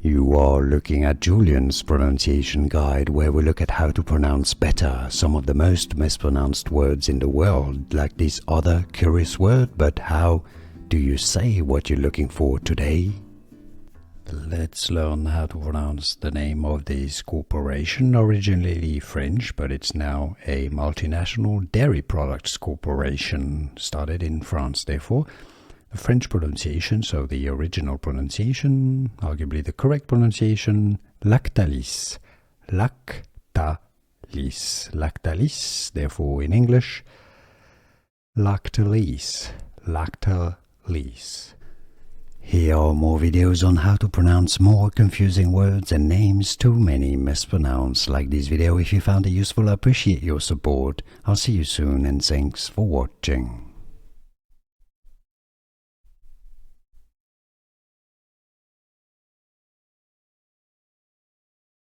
You are looking at Julian's pronunciation guide, where we look at how to pronounce better some of the most mispronounced words in the world, like this other curious word. But how do you say what you're looking for today? Let's learn how to pronounce the name of this corporation, originally French, but it's now a multinational dairy products corporation, started in France, therefore. The French pronunciation, so the original pronunciation, arguably the correct pronunciation, Lactalis. Lactalis. Lactalis, therefore in English, Lactalis. Lactalis. Here are more videos on how to pronounce more confusing words and names too many mispronounced. Like this video if you found it useful. I appreciate your support. I'll see you soon and thanks for watching.